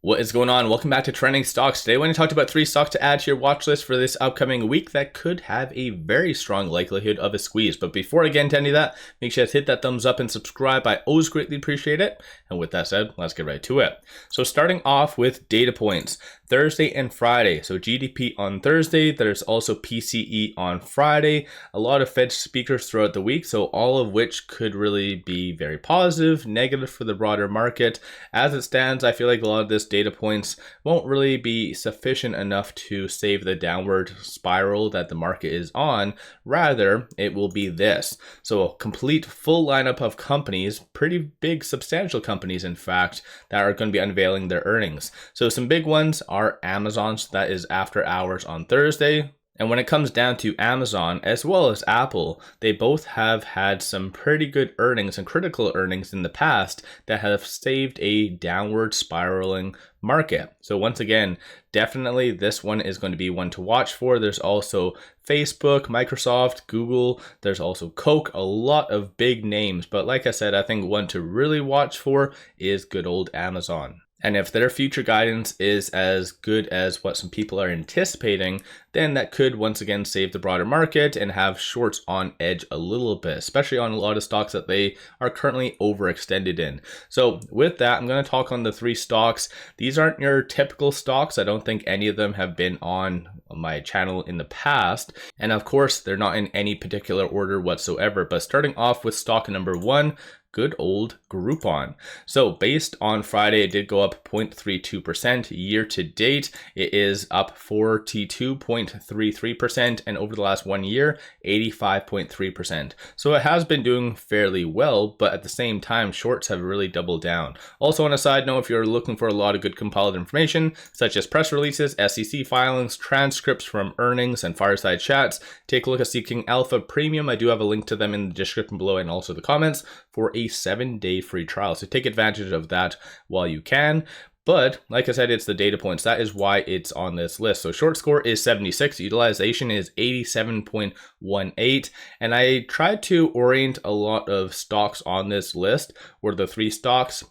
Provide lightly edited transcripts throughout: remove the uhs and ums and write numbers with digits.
What is going on? Welcome back to Trending Stocks. Today I want to talk about 3 stocks to add to your watch list for this upcoming week that could have a very strong likelihood of a squeeze. But before I get into any of that, make sure to hit that thumbs up and subscribe. I always greatly appreciate it. And with that said, let's get right to it. So starting off with data points, Thursday and Friday. So GDP on Thursday, there's also PCE on Friday. A lot of Fed speakers throughout the week, so all of which could really be very positive, negative for the broader market. As it stands, I feel like a lot of this data points won't really be sufficient enough to save the downward spiral that the market is on. Rather, it will be this. So a complete full lineup of companies, pretty big, substantial companies, in fact, that are going to be unveiling their earnings. So some big ones are Amazon, so that is after hours on Thursday. And when it comes down to Amazon as well as Apple, they both have had some pretty good earnings and critical earnings in the past that have saved a downward spiraling market. So once again, definitely this one is going to be one to watch for. There's also Facebook, Microsoft, Google, there's also Coke, a lot of big names. But like I said, I think one to really watch for is good old Amazon. And if their future guidance is as good as what some people are anticipating, then that could once again save the broader market and have shorts on edge a little bit, especially on a lot of stocks that they are currently overextended in. So with that, I'm going to talk on the 3 stocks. These aren't your typical stocks. I don't think any of them have been on my channel in the past. And of course, they're not in any particular order whatsoever. But starting off with stock number 1, good old Groupon. So based on Friday, it did go up 0.32%. Year to date, it is up 42.33%, and over the last 1 year, 85.3%. So it has been doing fairly well, but at the same time, shorts have really doubled down. Also on a side note, if you're looking for a lot of good compiled information, such as press releases, SEC filings, transcripts from earnings, and fireside chats, take a look at Seeking Alpha Premium. I do have a link to them in the description below and also the comments for a 7-day free trial. So take advantage of that while you can. But like I said, it's the data points. That is why it's on this list. So short score is 76, utilization is 87.18. And I tried to orient a lot of stocks on this list, or the 3 stocks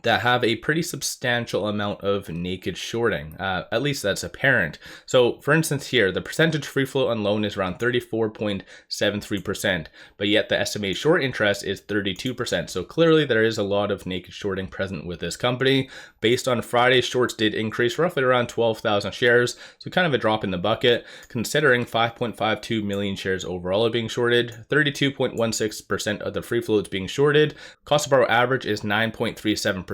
that have a pretty substantial amount of naked shorting. At least that's apparent. So for instance here, the percentage free float on loan is around 34.73%, but yet the estimated short interest is 32%. So clearly there is a lot of naked shorting present with this company. Based on Friday, shorts did increase roughly around 12,000 shares. So kind of a drop in the bucket, considering 5.52 million shares overall are being shorted, 32.16% of the free float is being shorted. Cost to borrow average is 9.37%.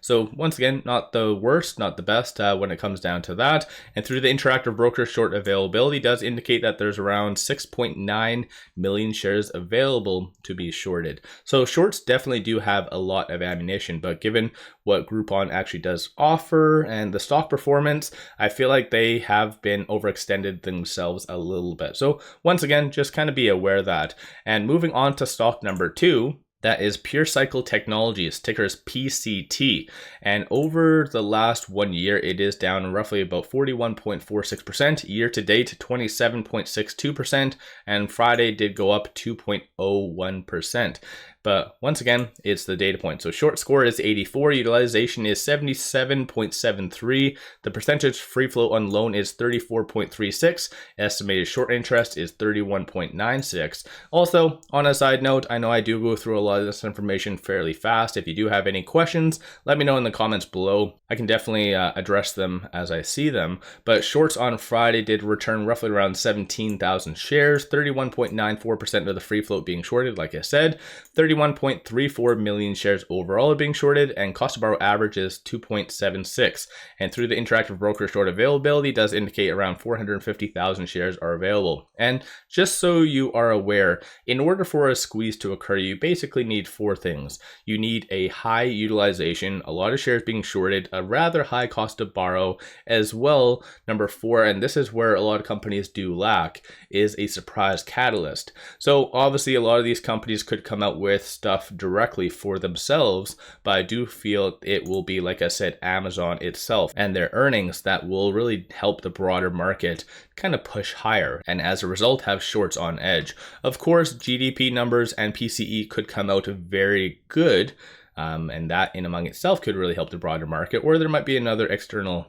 So once again, not the worst, not the best when it comes down to that. And through the interactive broker, short availability does indicate that there's around 6.9 million shares available to be shorted. So shorts definitely do have a lot of ammunition, but given what Groupon actually does offer and the stock performance, I feel like they have been overextended themselves a little bit. So once again, just kind of be aware of that. And moving on to stock number 2, that is Pure Cycle Technologies, ticker is PCT. And over the last 1 year, it is down roughly about 41.46%. Year to date, 27.62%. And Friday did go up 2.01%. But once again, it's the data point. So short score is 84, utilization is 77.73, the percentage free float on loan is 34.36, estimated short interest is 31.96. Also, on a side note, I know I do go through a lot of this information fairly fast. If you do have any questions, let me know in the comments below. I can definitely address them as I see them. But shorts on Friday did return roughly around 17,000 shares, 31.94% of the free float being shorted, like I said. 31.34 million shares overall are being shorted, and cost to borrow average is 2.76. And through the interactive broker, short availability does indicate around 450,000 shares are available. And just so you are aware, in order for a squeeze to occur, you basically need 4 things. You need a high utilization, a lot of shares being shorted, a rather high cost to borrow, as well, number 4, and this is where a lot of companies do lack, is a surprise catalyst. So obviously a lot of these companies could come out with stuff directly for themselves, but I do feel it will be, like I said, Amazon itself and their earnings that will really help the broader market kind of push higher, and as a result have shorts on edge. Of course, GDP numbers and PCE could come out very good, And that in among itself could really help the broader market, or there might be another external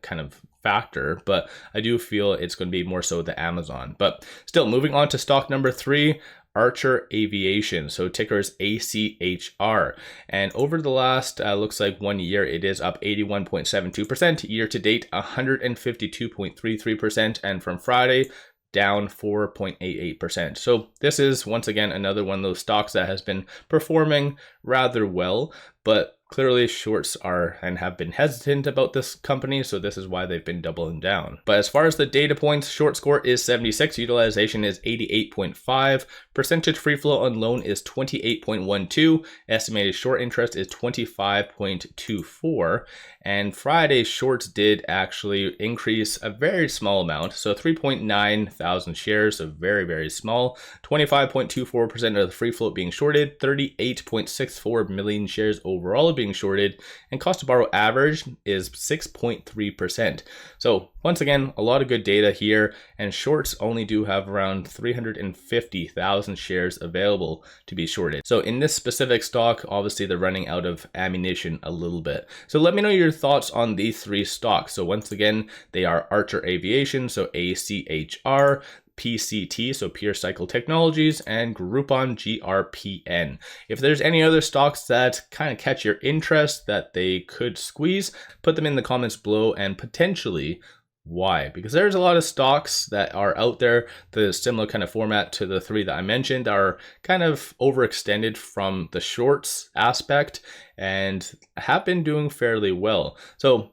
kind of factor, but I do feel it's going to be more so the Amazon. But still, moving on to stock number 3, ACHR Aviation, so ticker is ACHR, and over the last looks like 1 year, it is up 81.72%, year to date 152.33%, and from Friday down 4.88%. So this is once again another one of those stocks that has been performing rather well, but clearly shorts are and have been hesitant about this company, so this is why they've been doubling down. But as far as the data points, short score is 76, utilization is 88.5, percentage free float on loan is 28.12, estimated short interest is 25.24, and Friday's shorts did actually increase a very small amount, so 3.9 thousand shares, so very small, 25.24% of the free float being shorted, 38.64 million shares overall being shorted, and cost to borrow average is 6.3%. So once again, a lot of good data here, and shorts only do have around 350,000 shares available to be shorted. So in this specific stock, obviously they're running out of ammunition a little bit. So let me know your thoughts on these 3 stocks. So once again, they are ACHR Aviation, so ACHR, PCT, so Pure Cycle Technologies, and Groupon GRPN. If there's any other stocks that kind of catch your interest that they could squeeze, put them in the comments below, and potentially why, because there's a lot of stocks that are out there, the similar kind of format to the 3 that I mentioned, are kind of overextended from the shorts aspect and have been doing fairly well. So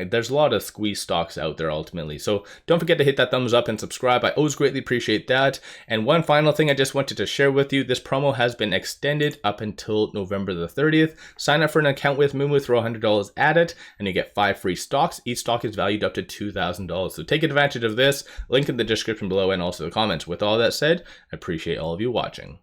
there's a lot of squeeze stocks out there ultimately. So don't forget to hit that thumbs up and subscribe. I always greatly appreciate that. And one final thing I just wanted to share with you, this promo has been extended up until November the 30th. Sign up for an account with MULN MULN, throw $100 at it, and you get 5 free stocks. Each stock is valued up to $2,000. So take advantage of this. Link in the description below and also the comments. With all that said, I appreciate all of you watching.